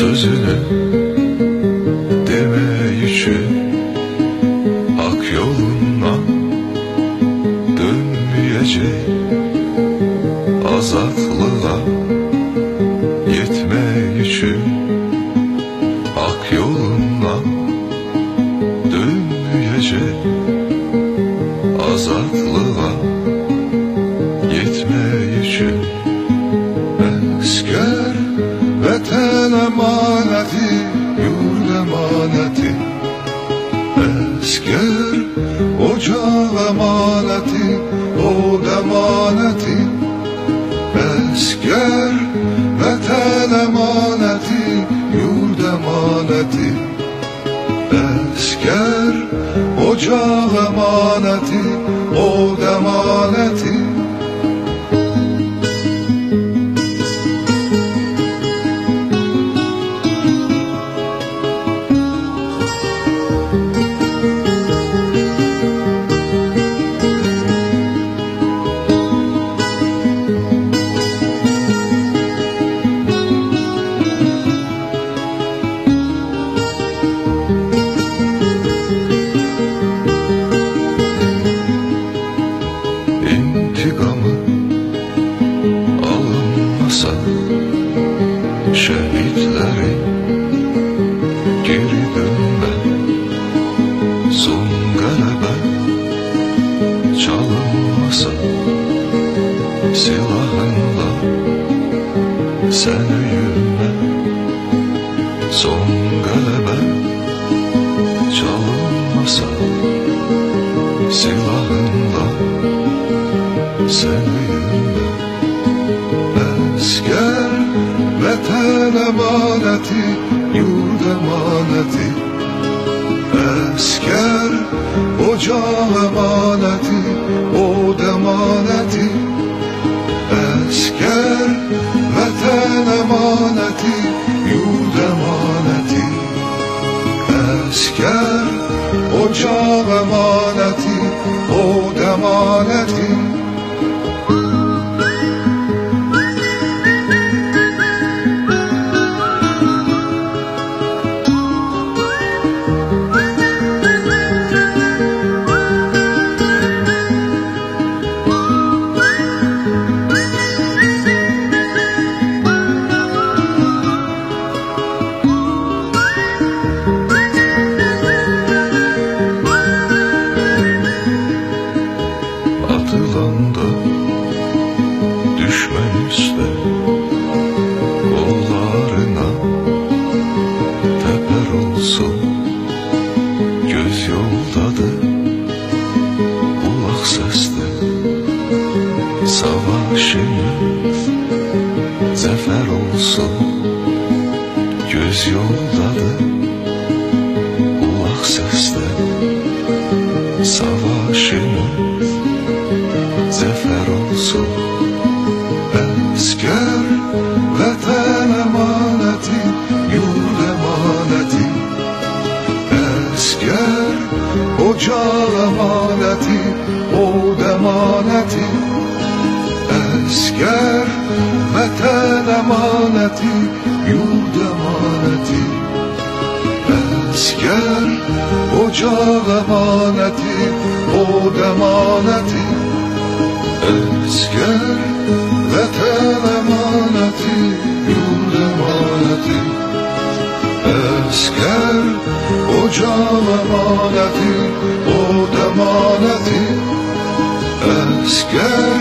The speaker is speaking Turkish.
sözünü demeyici, hak yoluna dönmeyecek, azatlığa yetmeyici, hak yoluna dönmeyecek, azatlığa yetmeyici. Esker vatan emaneti, yurt emaneti, esker ocak emaneti, od emaneti, esker vatan emaneti, yurt emaneti, esker ocak emaneti, od emaneti. İntikamı alınmasa şehitleri geri dönme, son galebe çalınmasa silahınla sen öyülme, son galebe çalınmasa silahınla sen öyülme. Esker vatan emaneti, yurt emaneti, esker ocak emaneti, od emaneti, esker vatan emaneti, yurt emaneti, esker ocak emaneti, od emaneti. Atılanda düşmen üstte, kollarına teper olsun. Göz yoldadır, kulak sesli, savaşımız zafer olsun. Göz yoldadır, kulak sesli, savaşımız zafer olsun. Esker vatan emaneti, yurt emaneti, esker ocak emaneti, od emaneti, esker vatan emaneti, yurt emaneti, esker ocak emaneti, od emaneti, esker vatan emaneti, yurt emaneti, esker ocak emaneti, od emaneti, esker